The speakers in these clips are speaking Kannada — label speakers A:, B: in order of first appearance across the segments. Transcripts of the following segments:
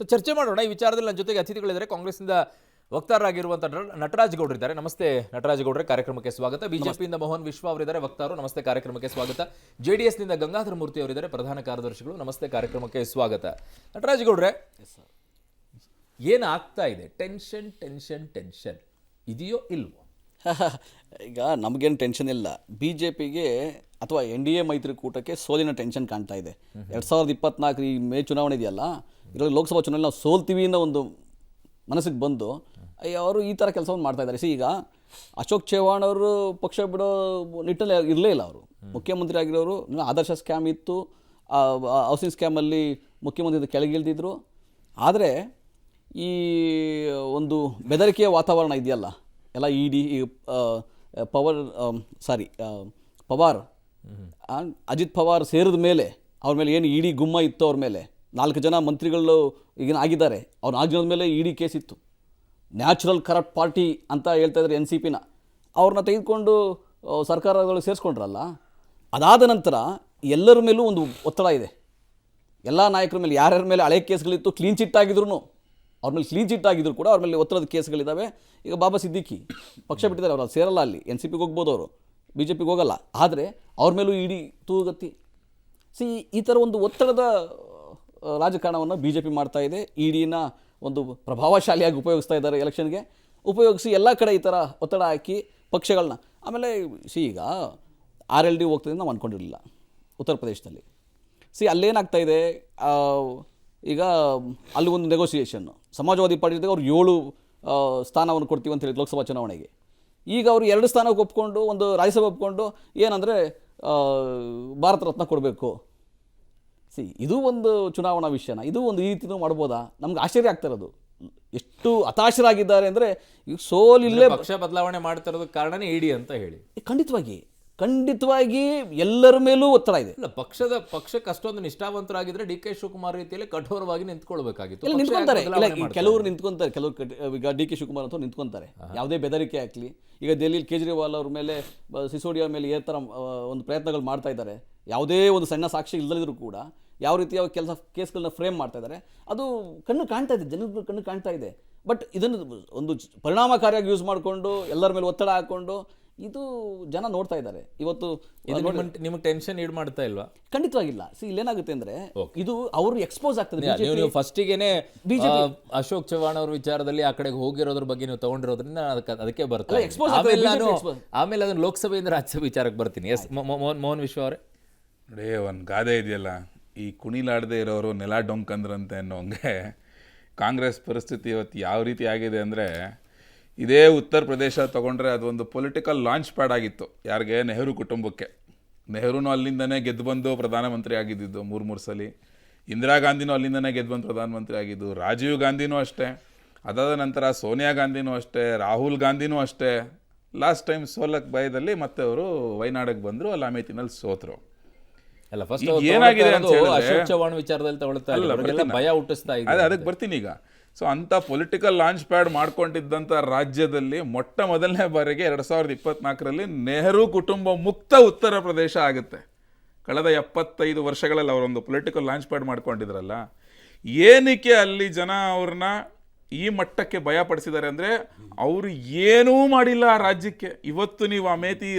A: ಸೊ ಚರ್ಚೆ ಮಾಡೋಣ ಈ ವಿಚಾರದಲ್ಲಿ. ನನ್ನ ಜೊತೆಗೆ ಅತಿಥಿಗಳಿದ್ದಾರೆ. ಕಾಂಗ್ರೆಸ್ನಿಂದ ವಕ್ತಾರರಾಗಿರುವಂಥ ನಟರಾಜ್ ಗೌಡ್ರು ಇದ್ದಾರೆ. ನಮಸ್ತೆ ನಟರಾಜ್ ಗೌಡ್ರೆ, ಕಾರ್ಯಕ್ರಮಕ್ಕೆ ಸ್ವಾಗತ. ಬಿಜೆಪಿಯಿಂದ ಮೋಹನ್ ವಿಶ್ವ ಅವರಿದ್ದಾರೆ, ವಕ್ತಾರರು. ನಮಸ್ತೆ, ಕಾರ್ಯಕ್ರಮಕ್ಕೆ ಸ್ವಾಗತ. JDSನಿಂದ ಗಂಗಾಧರ ಮೂರ್ತಿ ಅವರಿದ್ದಾರೆ, ಪ್ರಧಾನ ಕಾರ್ಯದರ್ಶಿಗಳು. ನಮಸ್ತೆ, ಕಾರ್ಯಕ್ರಮಕ್ಕೆ ಸ್ವಾಗತ. ನಟರಾಜ್ ಗೌಡ್ರೆ, ಏನಾಗ್ತಾ ಇದೆ? ಟೆನ್ಷನ್ ಟೆನ್ಷನ್ ಟೆನ್ಷನ್ ಇದೆಯೋ ಇಲ್ವೋ?
B: ಈಗ ನಮಗೇನು ಟೆನ್ಷನ್ ಇಲ್ಲ. BJPಗೆ ಅಥವಾ NDA ಮೈತ್ರಿಕೂಟಕ್ಕೆ ಸೋಲಿನ ಟೆನ್ಷನ್ ಕಾಣ್ತಾ ಇದೆ. 2024 ಈ ಮೇ ಚುನಾವಣೆ ಇದೆಯಲ್ಲ, ಇದರಲ್ಲಿ ಲೋಕಸಭಾ ಚುನಾವಣೆ ನಾವು ಸೋಲ್ತೀವಿ ಅನ್ನೋ ಒಂದು ಮನಸ್ಸಿಗೆ ಬಂದು ಅವರು ಈ ಥರ ಕೆಲಸವನ್ನು ಮಾಡ್ತಾ ಇದ್ದಾರೆ. ಈಗ ಅಶೋಕ್ ಚವ್ಹಾಣ್ ಅವರು ಪಕ್ಷ ಬಿಡೋ ನಿಟ್ಟಲ್ಲಿ ಇರಲೇ ಇಲ್ಲ. ಅವರು ಮುಖ್ಯಮಂತ್ರಿ ಆಗಿರೋರು. ಆದರ್ಶ ಸ್ಕ್ಯಾಮ್ ಇತ್ತು, ಹೌಸಿಂಗ್ ಸ್ಕ್ಯಾಮಲ್ಲಿ ಮುಖ್ಯಮಂತ್ರಿ ಕೆಳಗಿಳಿದಿದ್ರು. ಆದರೆ ಈ ಒಂದು ಬೆದರಿಕೆಯ ವಾತಾವರಣ ಇದೆಯಲ್ಲ, ಎಲ್ಲ ಇಡಿ ಪವಾರ್ ಅಜಿತ್ ಪವಾರ್ ಸೇರಿದ ಮೇಲೆ ಅವ್ರ ಮೇಲೆ ಏನು ಇಡಿ ಗುಮ್ಮ ಇತ್ತು, ಅವ್ರ ಮೇಲೆ 4 ಜನ ಮಂತ್ರಿಗಳು ಈಗಿನ ಆಗಿದ್ದಾರೆ. ಅವ್ರು 4 ಜನದ ಮೇಲೆ ಇಡಿ ಕೇಸ್ ಇತ್ತು. ನ್ಯಾಚುರಲ್ ಕರಪ್ಟ್ ಪಾರ್ಟಿ ಅಂತ ಹೇಳ್ತಾ ಇದ್ದಾರೆ NCPನ. ಅವ್ರನ್ನ ತೆಗೆದುಕೊಂಡು ಸರ್ಕಾರಗಳು ಸೇರಿಸ್ಕೊಂಡ್ರಲ್ಲ. ಅದಾದ ನಂತರ ಎಲ್ಲರ ಮೇಲೂ ಒಂದು ಒತ್ತಡ ಇದೆ. ಎಲ್ಲ ನಾಯಕರ ಮೇಲೆ, ಯಾರ್ಯಾರ ಮೇಲೆ ಹಳೆ ಕೇಸ್ಗಳಿತ್ತು, ಕ್ಲೀನ್ ಚಿಟ್ ಆಗಿದ್ರು, ಅವ್ರ ಮೇಲೆ ಕ್ಲೀನ್ ಚಿಟ್ ಆಗಿದ್ರು ಕೂಡ ಅವ್ರ ಮೇಲೆ ಒತ್ತಡದ ಕೇಸ್ಗಳಿದ್ದಾವೆ. ಈಗ ಬಾಬಾ ಸಿದ್ದಿಕ್ಕಿ ಪಕ್ಷ ಬಿಟ್ಟಿದ್ದಾರೆ, ಅವರು ಸೇರಲ್ಲ. ಅಲ್ಲಿ NCPಗೆ ಹೋಗ್ಬೋದು, ಅವರು BJPಗೆ ಹೋಗಲ್ಲ. ಆದರೆ ಅವ್ರ ಮೇಲೂ ಇಡಿ ತೂಗತ್ತಿ. ಈ ಥರ ಒಂದು ಒತ್ತಡದ ರಾಜಕಾರಣವನ್ನು BJP ಮಾಡ್ತಾ ಇದೆ. ಇಡಿನ ಒಂದು ಪ್ರಭಾವಶಾಲಿಯಾಗಿ ಉಪಯೋಗಿಸ್ತಾ ಇದ್ದಾರೆ. ಎಲೆಕ್ಷನ್ಗೆ ಉಪಯೋಗಿಸಿ ಎಲ್ಲ ಕಡೆ ಈ ಥರ ಒತ್ತಡ ಹಾಕಿ ಪಕ್ಷಗಳನ್ನ. ಆಮೇಲೆ ಈಗ RLD ಹೋಗ್ತದೆ ನಾವು ಅಂದ್ಕೊಂಡಿರಲಿಲ್ಲ ಉತ್ತರ ಪ್ರದೇಶದಲ್ಲಿ. ಅಲ್ಲೇನಾಗ್ತಾ ಇದೆ, ಈಗ ಅಲ್ಲಿ ಒಂದು ನೆಗೋಸಿಯೇಷನ್ನು. ಸಮಾಜವಾದಿ ಪಾರ್ಟಿ ಜೊತೆಗೆ ಅವ್ರು 7 ಸ್ಥಾನವನ್ನು ಕೊಡ್ತೀವಿ ಅಂತ ಹೇಳಿ ಲೋಕಸಭಾ ಚುನಾವಣೆಗೆ. ಈಗ ಅವರು 2 ಸ್ಥಾನಕ್ಕೆ ಒಪ್ಕೊಂಡು, ಒಂದು ರಾಜ್ಯಸಭೆ ಒಪ್ಕೊಂಡು, ಏನಂದರೆ ಭಾರತ ರತ್ನ ಕೊಡಬೇಕು. ಇದು ಒಂದು ಚುನಾವಣಾ ವಿಷಯನ, ಇದು ಒಂದು ಈ ರೀತಿಯೂ ಮಾಡ್ಬೋದಾ? ನಮ್ಗೆ ಆಶ್ಚರ್ಯ ಆಗ್ತಾ ಇರೋದು. ಎಷ್ಟು ಹತಾಶರಾಗಿದ್ದಾರೆ ಅಂದರೆ, ಈಗ ಸೋಲಿಲ್ಲೇ
A: ಪಕ್ಷ ಬದಲಾವಣೆ ಮಾಡ್ತಾ ಇರೋದಕ್ಕೆ ಕಾರಣನೇ ಇಡಿ ಅಂತ ಹೇಳಿ.
B: ಖಂಡಿತವಾಗಿ ಎಲ್ಲರ ಮೇಲೂ ಒತ್ತಡ ಇದೆ.
A: ಇಲ್ಲ, ಪಕ್ಷಕ್ಕೆ ಅಷ್ಟೊಂದು ನಿಷ್ಠಾವಂತರಾಗಿದ್ರೆ DK ಶಿವಕುಮಾರ್ ರೀತಿಯಲ್ಲಿ ಕಠೋರವಾಗಿ ನಿಂತ್ಕೊಳ್ಬೇಕಾಗಿತ್ತು.
B: ಇಲ್ಲ, ನಿಂತ್ಕೊಂತಾರೆ. ಕೆಲವರು ನಿಂತ್ಕೊಂತಾರೆ. ಈಗ DK ಶಿವಕುಮಾರ್ ಅಂತ ನಿಂತ್ಕೊಂತಾರೆ. ಯಾವುದೇ ಬೆದರಿಕೆ ಆಗಲಿ. ಈಗ ದೆಹಲಿಯಲ್ಲಿ ಕೇಜ್ರಿವಾಲ್ ಅವ್ರ ಮೇಲೆ, ಸಿಸೋಡಿಯಾ ಮೇಲೆ ಈ ಥರ ಒಂದು ಪ್ರಯತ್ನಗಳು ಮಾಡ್ತಾ ಇದ್ದಾರೆ. ಯಾವುದೇ ಒಂದು ಸಣ್ಣ ಸಾಕ್ಷಿ ಇಲ್ಲದಿದ್ರು ಕೂಡ ಯಾವ ರೀತಿಯ ಕೇಸ್ಗಳನ್ನ ಫ್ರೇಮ್ ಮಾಡ್ತಾ ಇದ್ದಾರೆ, ಅದು ಕಣ್ಣು ಕಾಣ್ತಾ ಇದೆ, ಜನರ ಕಣ್ಣು ಕಾಣ್ತಾ ಇದೆ. ಬಟ್ ಇದನ್ನು ಒಂದು ಪರಿಣಾಮಕಾರಿಯಾಗಿ ಯೂಸ್ ಮಾಡಿಕೊಂಡು ಎಲ್ಲರ ಮೇಲೆ ಒತ್ತಡ ಹಾಕ್ಕೊಂಡು ಇದು ಜನ ನೋಡ್ತಾ ಇದ್ದಾರೆ. ಇವತ್ತು
A: ನಿಮಗೆ ಟೆನ್ಷನ್ ಈಡ್ ಮಾಡ್ತಾ ಇಲ್ವಾ?
B: ಖಂಡಿತವಾಗಿಲ್ಲ. ಇಲ್ಲೇನಾಗುತ್ತೆ ಅಂದ್ರೆ, ಇದು ಅವರು ಎಕ್ಸ್ಪೋಸ್ ಆಗ್ತದೆ.
A: ನೀವು ಫಸ್ಟಿಗೆನೆ ಅಶೋಕ್ ಚವ್ಹಾಣ್ ಅವ್ರ ವಿಚಾರದಲ್ಲಿ ಆ ಕಡೆಗೆ ಹೋಗಿರೋದ್ರ ಬಗ್ಗೆ ನೀವು ತಗೊಂಡಿರೋದ್ರಿಂದ ಅದಕ್ಕೆ ಬರ್ತಾರೆ. ಆಮೇಲೆ ಅದನ್ನ ಲೋಕಸಭೆಯಿಂದ ರಾಜ್ಯಸಭೆ ವಿಚಾರಕ್ಕೆ ಬರ್ತೀನಿ. ಎಸ್, ಮೋಹನ್ ವಿಶ್ವ ಅವರೇ.
C: ನೋಡಿ, ಒಂದು ಗಾದೆ ಇದೆಯಲ್ಲ, ಈ ಕುಣಿಲಾಡದೆ ಇರೋರು ನೆಲ ಡೊಂಕಂದ್ರಂತೆ ಅನ್ನೋಂಗೆ ಕಾಂಗ್ರೆಸ್ ಪರಿಸ್ಥಿತಿ ಇವತ್ತು ಯಾವ ರೀತಿ ಆಗಿದೆ ಅಂದರೆ, ಇದೇ ಉತ್ತರ ಪ್ರದೇಶ ತೊಗೊಂಡ್ರೆ ಅದೊಂದು ಪೊಲಿಟಿಕಲ್ ಲಾಂಚ್ ಪ್ಯಾಡ್ ಆಗಿತ್ತು. ಯಾರಿಗೆ? ನೆಹರು ಕುಟುಂಬಕ್ಕೆ. ನೆಹರೂನು ಅಲ್ಲಿಂದನೇ ಗೆದ್ದು ಬಂದು ಪ್ರಧಾನಮಂತ್ರಿ ಆಗಿದ್ದು 3 ಸಲ. ಇಂದಿರಾ ಗಾಂಧಿನೂ ಅಲ್ಲಿಂದನೇ ಗೆದ್ದು ಬಂದು ಪ್ರಧಾನಮಂತ್ರಿ ಆಗಿದ್ದು. ರಾಜೀವ್ ಗಾಂಧಿನೂ ಅಷ್ಟೇ. ಅದಾದ ನಂತರ ಸೋನಿಯಾ ಗಾಂಧಿನೂ ಅಷ್ಟೇ, ರಾಹುಲ್ ಗಾಂಧಿನೂ ಅಷ್ಟೇ. ಲಾಸ್ಟ್ ಟೈಮ್ ಸೋಲಕ್ಕೆ ಭಯದಲ್ಲಿ ಮತ್ತೆ ಅವರು ವಯನಾಡಿಗೆ ಬಂದರು, ಅಲ್ಲಿ ಅಮೇಥಿನಲ್ಲಿ ಸೋತರು.
A: ಏನಾಗಿದೆ ಅಂತ ಹೇಳಿದ್ರೆ, ಅಶೋಕ್ ಚವ್ಹಾಣ್ ವಿಚಾರದಲ್ಲಿ ತಗೊಳ್ತಾ ಇಲ್ಲ, ಭಯ ಹುಟ್ಟಿಸ್ತಾ ಇದೆ.
C: ಅದಕ್ಕೆ ಬರ್ತೀನಿ ಈಗ. ಅಂಥ ಪೊಲಿಟಿಕಲ್ ಲಾಂಚ್ ಪ್ಯಾಡ್ ಮಾಡ್ಕೊಂಡಿದ್ದಂಥ ರಾಜ್ಯದಲ್ಲಿ ಮೊದಲನೇ ಬಾರಿಗೆ 2024ರಲ್ಲಿ ನೆಹರು ಕುಟುಂಬ ಮುಕ್ತ ಉತ್ತರ ಪ್ರದೇಶ ಆಗುತ್ತೆ. ಕಳೆದ 75 ವರ್ಷಗಳಲ್ಲಿ ಅವರೊಂದು ಪೊಲಿಟಿಕಲ್ ಲಾಂಚ್ ಪ್ಯಾಡ್ ಮಾಡ್ಕೊಂಡಿದ್ರಲ್ಲ, ಏನಕ್ಕೆ ಅಲ್ಲಿ ಜನ ಅವ್ರನ್ನ ಈ ಮಟ್ಟಕ್ಕೆ ಭಯಪಡಿಸಿದ್ದಾರೆ ಅಂದರೆ, ಅವರು ಏನೂ ಮಾಡಿಲ್ಲ ಆ ರಾಜ್ಯಕ್ಕೆ. ಇವತ್ತು ನೀವು ಅಮೇಥಿ,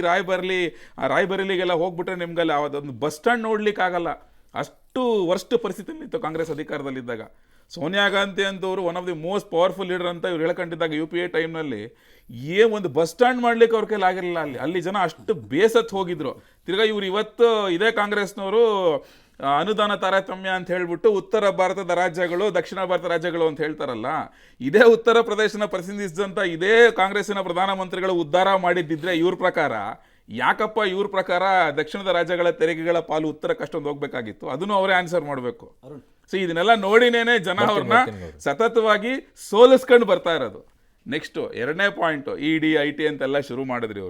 C: ರಾಯ್ಬರೇಲಿಗೆಲ್ಲ ಹೋಗ್ಬಿಟ್ರೆ ನಿಮ್ಗಲ್ಲಿ ಅದೊಂದು ಬಸ್ ಸ್ಟ್ಯಾಂಡ್ ನೋಡ್ಲಿಕ್ಕಾಗಲ್ಲ. ಅಷ್ಟು ವರ್ಸ್ಟ್ ಪರಿಸ್ಥಿತಿಯಲ್ಲಿತ್ತು ಕಾಂಗ್ರೆಸ್ ಅಧಿಕಾರದಲ್ಲಿದ್ದಾಗ. ಸೋನಿಯಾ ಗಾಂಧಿ ಅಂತವರು one of the most powerful leader ಅಂತ ಇವ್ರು ಹೇಳ್ಕೊಂಡಿದ್ದಾಗ UPA ಟೈಮ್ನಲ್ಲಿ ಒಂದು ಬಸ್ ಸ್ಟ್ಯಾಂಡ್ ಮಾಡ್ಲಿಕ್ಕೆ ಅವ್ರ ಕೈಲಿ ಆಗಿರಲಿಲ್ಲ. ಅಲ್ಲಿ ಜನ ಅಷ್ಟು ಬೇಸತ್ತು ಹೋಗಿದ್ರು. ತಿರ್ಗಾ ಇವ್ರು ಇವತ್ತು ಇದೇ ಕಾಂಗ್ರೆಸ್ನವರು ಅನುದಾನ ತಾರತಮ್ಯ ಅಂತ ಹೇಳ್ಬಿಟ್ಟು ಉತ್ತರ ಭಾರತದ ರಾಜ್ಯಗಳು, ದಕ್ಷಿಣ ಭಾರತ ರಾಜ್ಯಗಳು ಅಂತ ಹೇಳ್ತಾರಲ್ಲ, ಇದೇ ಉತ್ತರ ಪ್ರದೇಶನ ಪ್ರತಿನಿಧಿಸಿದಂಥ ಇದೇ ಕಾಂಗ್ರೆಸ್ಸಿನ ಪ್ರಧಾನಮಂತ್ರಿಗಳು ಉದ್ಧಾರ ಮಾಡಿದ್ದಿದ್ರೆ ಇವ್ರ ಪ್ರಕಾರ, ಯಾಕಪ್ಪ ಇವ್ರ ಪ್ರಕಾರ ದಕ್ಷಿಣದ ರಾಜ್ಯಗಳ ತೆರಿಗೆಗಳ ಪಾಲು ಉತ್ತರಕ್ಕೆ ಅಷ್ಟೊಂದು ಹೋಗ್ಬೇಕಾಗಿತ್ತು? ಅದನ್ನು ಅವರೇ ಆನ್ಸರ್ ಮಾಡಬೇಕು. ಇದನ್ನೆಲ್ಲ ನೋಡಿನೇನೆ ಜನ ಅವ್ರನ್ನ ಸತತವಾಗಿ ಸೋಲಿಸ್ಕೊಂಡು ಬರ್ತಾ ಇರೋದು. ನೆಕ್ಸ್ಟ್ 2ನೇ ಪಾಯಿಂಟ್, ED IT ಅಂತೆಲ್ಲ ಶುರು ಮಾಡಿದ್ರಿ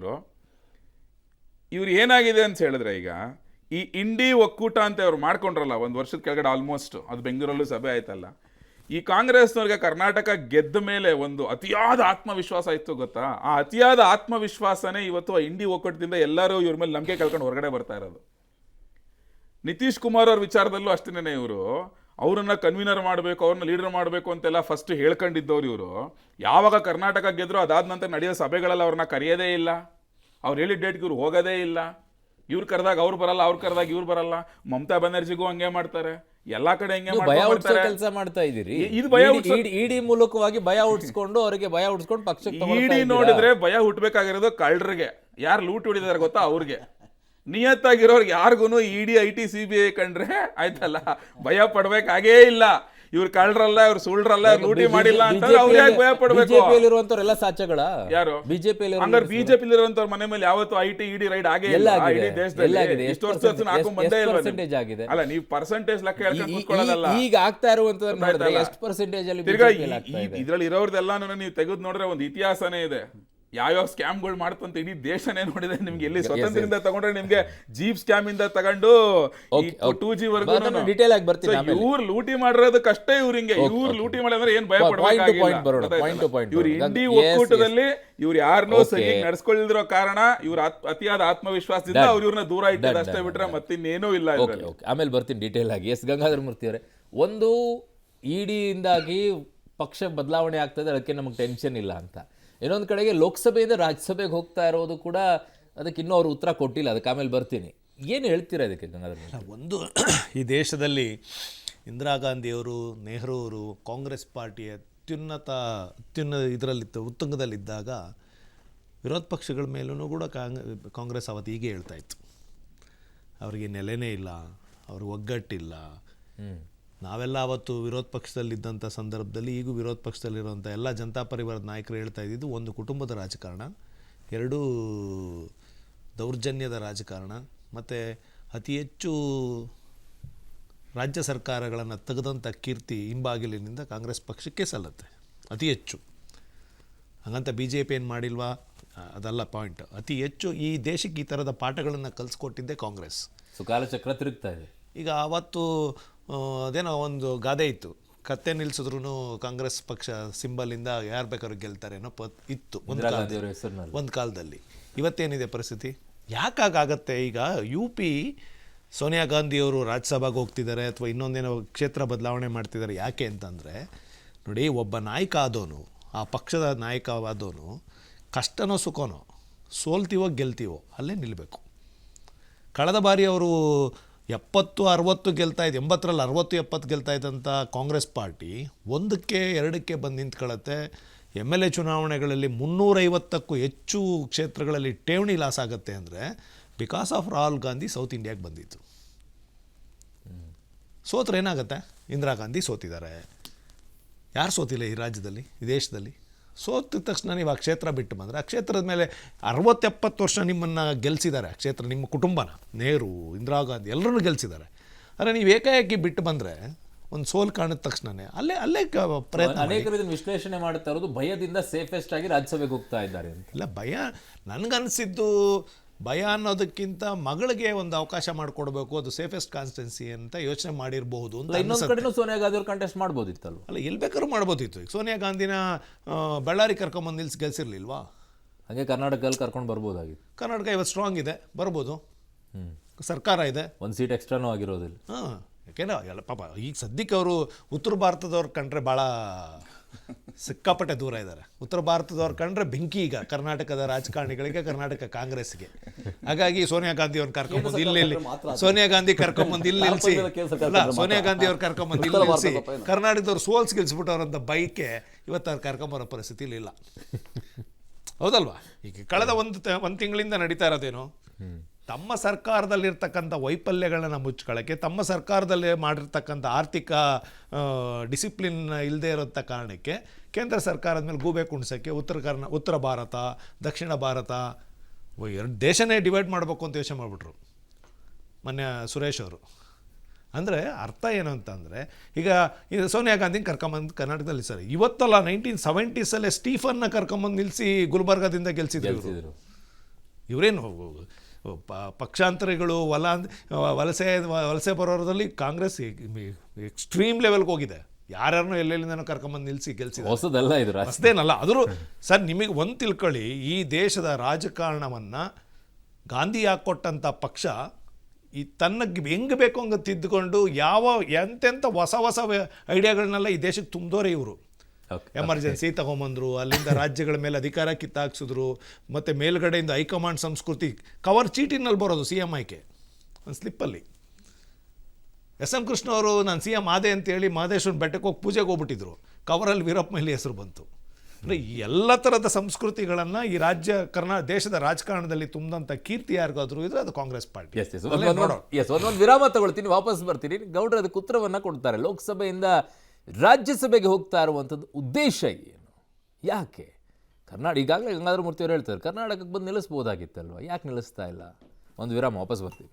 C: ಇವ್ರು ಏನಾಗಿದೆ ಅಂತ ಹೇಳಿದ್ರೆ, ಈಗ ಈ ಇಂಡಿ ಒಕ್ಕೂಟ ಅಂತ ಅವ್ರು ಮಾಡ್ಕೊಂಡ್ರಲ್ಲ 1 ವರ್ಷದ ಕೆಳಗಡೆ, ಆಲ್ಮೋಸ್ಟ್ ಅದು ಬೆಂಗಳೂರಲ್ಲೂ ಸಭೆ ಆಯ್ತಲ್ಲ. ಈ ಕಾಂಗ್ರೆಸ್ನವ್ರಿಗೆ ಕರ್ನಾಟಕ ಗೆದ್ದ ಮೇಲೆ ಒಂದು ಅತಿಯಾದ ಆತ್ಮವಿಶ್ವಾಸ ಇತ್ತು ಗೊತ್ತಾ? ಆ ಅತಿಯಾದ ಆತ್ಮವಿಶ್ವಾಸನೇ ಇವತ್ತು ಇಂಡಿ ಒಕ್ಕೂಟದಿಂದ ಎಲ್ಲರೂ ಇವ್ರ ಮೇಲೆ ನಂಬಿಕೆ ಕಳ್ಕೊಂಡು ಹೊರಗಡೆ ಬರ್ತಾ ಇರೋದು. ನಿತೀಶ್ ಕುಮಾರ್ ಅವ್ರ ವಿಚಾರದಲ್ಲೂ ಅಷ್ಟೇನೆ, ಇವರು ಅವ್ರನ್ನ ಕನ್ವೀನರ್ ಮಾಡಬೇಕು, ಅವ್ರನ್ನ ಲೀಡರ್ ಮಾಡಬೇಕು ಅಂತೆಲ್ಲ ಫಸ್ಟ್ ಹೇಳ್ಕೊಂಡಿದ್ದವ್ರು ಇವರು. ಯಾವಾಗ ಕರ್ನಾಟಕ ಗೆದ್ರು ಅದಾದ ನಂತರ ನಡೆಯೋ ಸಭೆಗಳಲ್ಲಿ ಅವ್ರನ್ನ ಕರೆಯೋದೇ ಇಲ್ಲ, ಅವ್ರು ಹೇಳಿದ ಡೇಟ್ಗೆ ಇವ್ರು ಹೋಗೋದೇ ಇಲ್ಲ. ಇವ್ರು ಕರೆದಾಗ ಅವ್ರು ಬರಲ್ಲ, ಅವ್ರು ಕರೆದಾಗ ಇವ್ರು ಬರಲ್ಲ. ಮಮತಾ ಬ್ಯಾನರ್ಜಿಗೂ ಹಂಗೆ ಮಾಡ್ತಾರೆ, ಎಲ್ಲಾ ಕಡೆ ಹಂಗೆ
A: ಭಯ ಹುಟ್ಟಿಸೋ ಕೆಲಸ ಮಾಡ್ತಾ ಇದ್ದೀರಿ.
C: ಇದು ಭಯ
A: ಇಡಿ ಮೂಲಕವಾಗಿ ಭಯ ಹುಟ್ಟಿಸ್ಕೊಂಡು ಅವರಿಗೆ ಭಯ ಹುಟ್ಟಿಸ್ಕೊಂಡು ಪಕ್ಷಕ್ಕೆ
C: ಇಡಿ ನೋಡಿದ್ರೆ ಭಯ ಹುಟ್ಟಬೇಕಾಗಿರೋದು ಕಳ್ಳರಿಗೆ, ಯಾರು ಲೂಟ್ ಹೊಡಿದಾರೆ ಗೊತ್ತಾ ಅವ್ರಿಗೆ. ನಿಯತ್ತಾಗಿರೋರ್ಗೆ ಯಾರಿಗೂ ಇಡಿ ಐಟಿ CBI ಕಂಡ್ರೆ ಆಯ್ತಲ್ಲ, ಭಯ ಪಡ್ಬೇಕಾಗೇ ಇಲ್ಲ. ಇವ್ರು ಕಳ್ಳರಲ್ಲ, ಇವ್ರು ಸುಳ್ರಲ್ಲ, ಲೂಟಿ ಮಾಡಿಲ್ಲ ಅಂತ ಅವ್ರು ಯಾಕೆ ಭಯ ಪಡ್ಬೇಕು?
A: ಬಿಜೆಪಿಯಲ್ಲಿರುವಂತವರೆಲ್ಲ ಸಾಚಗಳ
C: ಯಾರು ಹಂಗಾರೆ ಬಿಜೆಪಿಲಿರುವಂತವ್ರ ಮನೆ ಮೇಲೆ ಯಾವತ್ತು ಐಟಿ ಇಡಿ ರೈಡ್ ಆಗೇ ಇಲ್ಲ ಇಡೀ ದೇಶದಲ್ಲಿ. ಇಷ್ಟು ವರ್ಷ ಹಾಕೊಂಡ್ ಬಂದೇ ಇಲ್ಲ. ಅಲ್ಲ, ನೀವು ಪರ್ಸೆಂಟೇಜ್ ಲೆಕ್ಕ ಹೇಳ್ಕೊಂಡು ಕೂತ್ಕೊಳ್ಳೋದಲ್ಲ.
A: ಈಗ ಆಗ್ತಾ ಇರುವಂತದ್ದು ಎಷ್ಟು ಪರ್ಸೆಂಟೇಜ್ ಅಲ್ಲಿ
C: ತಿರ್ಗಾ ಇದ್ರಲ್ಲಿ ಇರೋರ್ದೆಲ್ಲಾನು ನೀವು ತೆಗೆದು ನೋಡ್ರೆ ಒಂದು ಇತಿಹಾಸನೇ ಇದೆ. ಯಾವ್ಯಾವ ಸ್ಕ್ಯಾಮ್ಗಳು ಮಾಡ್ತಂತ ಇಡೀ ದೇಶನೇ ನೋಡಿದೆ. ನಿಮ್ಗೆ ಎಲ್ಲಿ ಸ್ವತಂತ್ರದಿಂದ ತಗೊಂಡ್ರೆ ನಿಮ್ಗೆ ಜೀಪ್ ಸ್ಕ್ಯಾಮ್ ಇಂದ ತಗೊಂಡು 2G ವರ್ಗು
A: ಡೀಟೇಲ್ ಆಗಿ ಬರ್ತೀನಿ.
C: ಇವ್ರು ಲೂಟಿ ಮಾಡಿರೋದಕ್ಕಷ್ಟೇ ಇವ್ರು ಹಿಂಗೆ. ಇವ್ರು ಲೂಟಿ ಮಾಡಿದ್ರೆ ಏನ್ ಭಯ ಪಡ್ಬೇಕಾಗಿಲ್ಲ. ಇವ್ರು ಇಂಡಿ ಒಕ್ಕೂಟದಲ್ಲಿ ಇವ್ರು ಯಾರನ್ನೂ ಸರಿ ನಡ್ಸ್ಕೊಳ್ದಿರೋ ಕಾರಣ ಇವ್ರ ಅತಿಯಾದ ಆತ್ಮವಿಶ್ವಾಸದಿಂದ ಅವ್ರು ಇವ್ರನ್ನ ದೂರ ಇಟ್ಟಿದ್ದು ಅಷ್ಟೇ ಬಿಟ್ರೆ ಮತ್ತಿನ್ನೇನೂ ಇಲ್ಲ.
A: ಆಮೇಲೆ ಬರ್ತೀನಿ ಡೀಟೇಲ್ ಆಗಿ. ಎಸ್ ಗಂಗಾಧರ ಮೂರ್ತಿ ಅವರೇ, ಒಂದು ಇಡಿಯಿಂದಾಗಿ ಪಕ್ಷ ಬದಲಾವಣೆ ಆಗ್ತದೆ, ಅದಕ್ಕೆ ನಮಗೆ ಟೆನ್ಷನ್ ಇಲ್ಲ ಅಂತ. ಇನ್ನೊಂದು ಕಡೆಗೆ ಲೋಕಸಭೆಯಿಂದ ರಾಜ್ಯಸಭೆಗೆ ಹೋಗ್ತಾ ಇರೋದು ಕೂಡ ಅದಕ್ಕೆ ಇನ್ನೂ ಅವರು ಉತ್ತರ ಕೊಟ್ಟಿಲ್ಲ. ಅದಕ್ಕೆ ಆಮೇಲೆ ಬರ್ತೀನಿ. ಏನು ಹೇಳ್ತೀರಾ ಇದಕ್ಕೆ ಗಂಗಾಧರ?
D: ಒಂದು, ಈ ದೇಶದಲ್ಲಿ ಇಂದಿರಾ ಗಾಂಧಿಯವರು, ನೆಹರು ಅವರು ಕಾಂಗ್ರೆಸ್ ಪಾರ್ಟಿಯ ಇದರಲ್ಲಿತ್ತು, ಉತ್ತುಂಗದಲ್ಲಿದ್ದಾಗ ವಿರೋಧ ಪಕ್ಷಗಳ ಮೇಲೂ ಕೂಡ ಕಾಂಗ್ರೆಸ್ ಅವತ್ತು ಹೀಗೆ ಹೇಳ್ತಾ ಇತ್ತು, ಅವರಿಗೆ ನೆಲೆನೇ ಇಲ್ಲ, ಅವ್ರಿಗೆ ಒಗ್ಗಟ್ಟಿಲ್ಲ. ನಾವೆಲ್ಲ ಅವತ್ತು ವಿರೋಧ ಪಕ್ಷದಲ್ಲಿದ್ದಂಥ ಸಂದರ್ಭದಲ್ಲಿ ಈಗೂ ವಿರೋಧ ಪಕ್ಷದಲ್ಲಿರುವಂಥ ಎಲ್ಲ ಜನತಾ ಪರಿವಾರದ ನಾಯಕರು ಹೇಳ್ತಾ ಇದ್ದಿದ್ದು, ಒಂದು ಕುಟುಂಬದ ರಾಜಕಾರಣ, ಎರಡು ದೌರ್ಜನ್ಯದ ರಾಜಕಾರಣ, ಮತ್ತು ಅತಿ ಹೆಚ್ಚು ರಾಜ್ಯ ಸರ್ಕಾರಗಳನ್ನು ತೆಗೆದಂಥ ಕೀರ್ತಿ ಹಿಂಬಾಗಿಲಿನಿಂದ ಕಾಂಗ್ರೆಸ್ ಪಕ್ಷಕ್ಕೆ ಸಲ್ಲುತ್ತೆ ಅತಿ ಹೆಚ್ಚು. ಹಾಗಂತ BJP ಏನು ಮಾಡಿಲ್ವಾ, ಅದಲ್ಲ ಪಾಯಿಂಟ್. ಅತಿ ಹೆಚ್ಚು ಈ ದೇಶಕ್ಕೆ ಈ ಥರದ ಪಾಠಗಳನ್ನು ಕಲಿಸ್ಕೊಟ್ಟಿದ್ದೆ ಕಾಂಗ್ರೆಸ್.
A: ಕಾಲಚಕ್ರ ತಿರುಗ್ತಾ ಇದೆ.
D: ಈಗ ಅವತ್ತು ಅದೇನೋ ಒಂದು ಗಾದೆ ಇತ್ತು, ಕತ್ತೆ ನಿಲ್ಸಿದ್ರು ಕಾಂಗ್ರೆಸ್ ಪಕ್ಷ ಸಿಂಬಲಿಂದ ಯಾರು ಬೇಕಾದ್ರೂ ಗೆಲ್ತಾರೇನೋ ಇತ್ತು ಒಂದು ಕಾಲದಲ್ಲಿ. ಇವತ್ತೇನಿದೆ ಪರಿಸ್ಥಿತಿ? ಯಾಕಾಗತ್ತೆ? ಈಗ UP ಸೋನಿಯಾ ಗಾಂಧಿಯವರು ರಾಜ್ಯಸಭೆಗೆ ಹೋಗ್ತಿದ್ದಾರೆ ಅಥವಾ ಇನ್ನೊಂದೇನೋ ಕ್ಷೇತ್ರ ಬದಲಾವಣೆ ಮಾಡ್ತಿದ್ದಾರೆ. ಯಾಕೆ ಅಂತಂದರೆ ನೋಡಿ, ಒಬ್ಬ ನಾಯಕ ಆದವನು, ಆ ಪಕ್ಷದ ನಾಯಕ ಆದವನು ಕಷ್ಟನೋ ಸುಖನೋ, ಸೋಲ್ತೀವೋ ಗೆಲ್ತೀವೋ ಅಲ್ಲೇ ನಿಲ್ಲಬೇಕು. ಕಳೆದ ಬಾರಿ ಅವರು 70-60 ಗೆಲ್ತಾ ಇದ್ದು, 80ರಲ್ಲಿ 60-70 ಗೆಲ್ತಾ ಇದ್ದಂಥ ಕಾಂಗ್ರೆಸ್ ಪಾರ್ಟಿ 1ಕ್ಕೆ 2ಕ್ಕೆ ಬಂದು ನಿಂತ್ಕೊಳ್ಳುತ್ತೆ. MLA ಚುನಾವಣೆಗಳಲ್ಲಿ 350ಕ್ಕೂ ಹೆಚ್ಚು ಕ್ಷೇತ್ರಗಳಲ್ಲಿ ಠೇವಣಿ ಲಾಸ್ ಆಗುತ್ತೆ ಅಂದರೆ because of Rahul Gandhi south ಇಂಡಿಯಾಗೆ ಬಂದಿತ್ತು. ಸೋತ್ರೆ ಏನಾಗುತ್ತೆ? ಇಂದಿರಾ ಗಾಂಧಿ ಸೋತಿದ್ದಾರೆ. ಯಾರು ಸೋತಿಲ್ಲ ಈ ರಾಜ್ಯದಲ್ಲಿ, ಈ ದೇಶದಲ್ಲಿ? ಸೋತಿದ ತಕ್ಷಣ ನೀವು ಆ ಕ್ಷೇತ್ರ ಬಿಟ್ಟು ಬಂದರೆ, ಆ ಕ್ಷೇತ್ರದ ಮೇಲೆ 60-70 ವರ್ಷ ನಿಮ್ಮನ್ನು ಗೆಲ್ಲಿಸಿದ್ದಾರೆ. ಆ ಕ್ಷೇತ್ರ ನಿಮ್ಮ ಕುಟುಂಬನ, ನೆಹರು, ಇಂದಿರಾ ಗಾಂಧಿ ಎಲ್ಲರನ್ನೂ ಗೆಲ್ಲಿಸಿದ್ದಾರೆ. ಆದರೆ ನೀವು ಏಕಾಏಕಿ ಬಿಟ್ಟು ಬಂದರೆ, ಒಂದು ಸೋಲು ಕಾಣಿದ ತಕ್ಷಣವೇ ಅಲ್ಲೇ ಪ್ರಯತ್ನ.
A: ಅನೇಕರು ಇದನ್ನು ವಿಶ್ಲೇಷಣೆ ಮಾಡ್ತಾ ಇರೋದು ಭಯದಿಂದ ಸೇಫೆಸ್ಟ್ ಆಗಿ ರಾಜ್ಯಸಭೆಗೆ ಹೋಗ್ತಾ ಇದ್ದಾರೆ ಅಂತ.
D: ಇಲ್ಲ, ಭಯ ನನಗನ್ನಿಸಿದ್ದು, ಭಯ ಅನ್ನೋದಕ್ಕಿಂತ ಮಗಳಿಗೆ ಒಂದು ಅವಕಾಶ ಮಾಡಿಕೊಡ್ಬೇಕು, ಅದು ಸೇಫೆಸ್ಟ್ ಕಾನ್ಸ್ಟಿಟ್ಯೂನ್ಸಿ ಅಂತ ಯೋಚನೆ ಮಾಡಿರಬಹುದು ಅಂತ.
A: ಇನ್ನೊಂದು ಕಡೆನೂ ಸೋನಿಯಾ ಗಾಂಧಿ ಅವರು ಕಂಟೆಸ್ಟ್ ಮಾಡ್ಬೋದಿತ್ತಲ್ಲ?
D: ಅಲ್ಲ, ಎಲ್ಲಿ ಬೇಕಾದ್ರೂ ಮಾಡ್ಬೋದಿತ್ತು. ಈಗ ಸೋನಿಯಾ ಗಾಂಧಿನ ಬಳ್ಳಾರಿ ಕರ್ಕೊಂಬಂದು ನಿಲ್ಸಿ ಗೆಲ್ಸಿರ್ಲಿಲ್ವಾ?
A: ಹಾಗೆ ಕರ್ನಾಟಕದಲ್ಲಿ ಕರ್ಕೊಂಡು ಬರ್ಬೋದಾಗಿತ್ತು.
D: ಕರ್ನಾಟಕ ಇವತ್ತು ಸ್ಟ್ರಾಂಗ್ ಇದೆ, ಬರ್ಬೋದು. ಸರ್ಕಾರ ಇದೆ,
A: ಒಂದು ಸೀಟ್ ಎಕ್ಸ್ಟ್ರಾನೂ ಆಗಿರೋದಿಲ್ಲ.
D: ಯಾಕೆಂದ್ರೆ ಎಲ್ಲ ಪಾಪ ಈಗ ಸದ್ಯಕ್ಕೆ ಅವರು ಉತ್ತರ ಭಾರತದವ್ರು ಕಂಡ್ರೆ ಭಾಳ ಸಿಕ್ಕಾಪಟ್ಟೆ ದೂರ ಇದ್ದಾರೆ. ಉತ್ತರ ಭಾರತದವ್ರು ಕಂಡ್ರೆ ಬೆಂಕಿ ಈಗ ಕರ್ನಾಟಕದ ರಾಜಕಾರಣಿಗಳಿಗೆ, ಕರ್ನಾಟಕ ಕಾಂಗ್ರೆಸ್ಗೆ. ಹಾಗಾಗಿ ಸೋನಿಯಾ ಗಾಂಧಿ ಅವ್ರನ್ನ ಕರ್ಕೊಂಬಂದು ಇಲ್ಲಿ ಸೋನಿಯಾ ಗಾಂಧಿ ಕರ್ಕೊಂಬಂದು ಇಲ್ಲಿ ನಿಲ್ಲಿಸಿ, ಸೋನಿಯಾ ಗಾಂಧಿ ಅವ್ರು ಕರ್ಕೊಂಬಂದು ಇಲ್ಲಿ ನಿಲ್ಲಿಸಿ ಕರ್ನಾಟಕದವ್ರು ಸೋಲ್ಸ್ ಗೆಲ್ಸ್ಬಿಟ್ಟವ್ರಂತ ಬೈಕೆ ಇವತ್ತು ಅವ್ರು ಕರ್ಕೊಂಬರೋ ಪರಿಸ್ಥಿತಿಲಿ ಇಲ್ಲ. ಹೌದಲ್ವಾ? ಈಗ ಕಳೆದ ಒಂದು ತಿಂಗಳಿಂದ ನಡೀತಾ ಇರೋದೇನು, ತಮ್ಮ ಸರ್ಕಾರದಲ್ಲಿರ್ತಕ್ಕಂಥ ವೈಫಲ್ಯಗಳನ್ನ ಮುಚ್ಕೊಳ್ಳೋಕ್ಕೆ, ತಮ್ಮ ಸರ್ಕಾರದಲ್ಲಿ ಮಾಡಿರ್ತಕ್ಕಂಥ ಆರ್ಥಿಕ ಡಿಸಿಪ್ಲಿನ್ ಇಲ್ಲದೆ ಇರೋಂಥ ಕಾರಣಕ್ಕೆ ಕೇಂದ್ರ ಸರ್ಕಾರದ ಮೇಲೆ ಗೂಬೆ ಕುಣಿಸೋಕ್ಕೆ ಉತ್ತರ ಭಾರತ, ದಕ್ಷಿಣ ಭಾರತ, ಎರಡು ದೇಶನೇ ಡಿವೈಡ್ ಮಾಡಬೇಕು ಅಂತ ಯೋಚನೆ ಮಾಡಿಬಿಟ್ರು ಮೊನ್ನೆ ಸುರೇಶ್ ಅವರು. ಅಂದರೆ ಅರ್ಥ ಏನು ಅಂತಂದರೆ, ಈಗ ಇದು ಸೋನಿಯಾ ಗಾಂಧಿನ ಕರ್ಕೊಂಬಂದು ಕರ್ನಾಟಕದಲ್ಲಿ ಸರಿ, ಇವತ್ತಲ್ಲ 1970s ಸ್ಟೀಫನ್ನ ಕರ್ಕೊಂಬಂದು ನಿಲ್ಲಿಸಿ ಗುಲ್ಬರ್ಗಾದಿಂದ ಗೆಲ್ಸಿದ್ರು. ಇವರೇನು ಪಕ್ಷಾಂತರಿಗಳು, ವಲಸೆ ಬರೋದ್ರಲ್ಲಿ ಕಾಂಗ್ರೆಸ್ ಎಕ್ಸ್ಟ್ರೀಮ್ ಲೆವೆಲ್ಗೆ ಹೋಗಿದೆ. ಯಾರ್ಯಾರನ್ನೂ ಎಲ್ಲೆಲ್ಲಿಂದನೂ ಕರ್ಕೊಂಬಂದು ನಿಲ್ಲಿಸಿ ಗೆಲ್ಸಿದ್ರು.
A: ಹೊಸದಲ್ಲ ಇದು,
D: ಅಷ್ಟೇನಲ್ಲ. ಆದರೂ ಸರ್, ನಿಮಗೆ ಒಂದು ತಿಳ್ಕೊಳ್ಳಿ, ಈ ದೇಶದ ರಾಜಕಾರಣವನ್ನು ಗಾಂಧಿ ಹಾಕ್ಕೊಟ್ಟಂಥ ಪಕ್ಷ ಈ ತನ್ನಗೆ ಹೆಂಗೆ ಬೇಕು ಹಂಗೆ ತಿದ್ದುಕೊಂಡು ಎಂತೆಂಥ ಹೊಸ ಹೊಸ ಐಡಿಯಾಗಳನ್ನೆಲ್ಲ ಈ ದೇಶಕ್ಕೆ ತುಂಬಿದೋರೆ ಇವರು. ಎಮರ್ಜೆನ್ಸಿ ತಗೊಂಬಂದರು, ಅಲ್ಲಿಂದ ರಾಜ್ಯಗಳ ಮೇಲೆ ಅಧಿಕಾರ ಕಿತ್ತಾಕ್ಸಿದ್ರು, ಮತ್ತು ಮೇಲ್ಗಡೆಯಿಂದ ಹೈಕಮಾಂಡ್ ಸಂಸ್ಕೃತಿ ಕವರ್ ಚೀಟಿನಲ್ಲಿ ಬರೋದು CM ಆಯ್ಕೆ ಒಂದು ಸ್ಲಿಪ್ಪಲ್ಲಿ. SM ಕೃಷ್ಣ ಅವರು ನಾನು CM ಆದೆ ಅಂತೇಳಿ ಮಹದೇಶ್ವರನ ಬೆಟ್ಟಕ್ಕೆ ಹೋಗಿ ಪೂಜೆಗೆ ಹೋಗ್ಬಿಟ್ಟಿದ್ರು, ಕವರಲ್ಲಿ ವೀರಪ್ಪ ಮೊಯ್ಲಿ ಹೆಸರು ಬಂತು. ಅಂದರೆ ಎಲ್ಲ ಥರದ ಸಂಸ್ಕೃತಿಗಳನ್ನು ಈ ದೇಶದ ರಾಜಕಾರಣದಲ್ಲಿ ತುಂಬಿದಂಥ ಕೀರ್ತಿ ಯಾರಿಗಾದ್ರೂ ಇದ್ರೆ ಅದು ಕಾಂಗ್ರೆಸ್ ಪಾರ್ಟಿ.
A: ಒಂದೊಂದು ವಿರಾಮ ತಗೊಳ್ತೀನಿ, ವಾಪಸ್ ಬರ್ತೀನಿ. ಗೌಡ್ರು ಅದಕ್ಕೆ ಉತ್ತರವನ್ನ ಕೊಡ್ತಾರೆ. ಲೋಕಸಭೆಯಿಂದ ರಾಜ್ಯಸಭೆಗೆ ಹೋಗ್ತಾ ಇರುವಂಥದ್ದು ಉದ್ದೇಶ ಏನು, ಯಾಕೆ? ಈಗಾಗಲೇ ಗಂಗಾಧರ ಮೂರ್ತಿ ಅವರು ಹೇಳ್ತಾರೆ ಕರ್ನಾಟಕಕ್ಕೆ ಬಂದು ನಿಲ್ಲಿಸ್ಬೋದಾಗಿತ್ತಲ್ವ, ಯಾಕೆ ನಿಲ್ಲಿಸ್ತಾ ಇಲ್ಲ? ಒಂದು ವಿರಾಮ, ವಾಪಸ್ ಬರ್ತೀವಿ.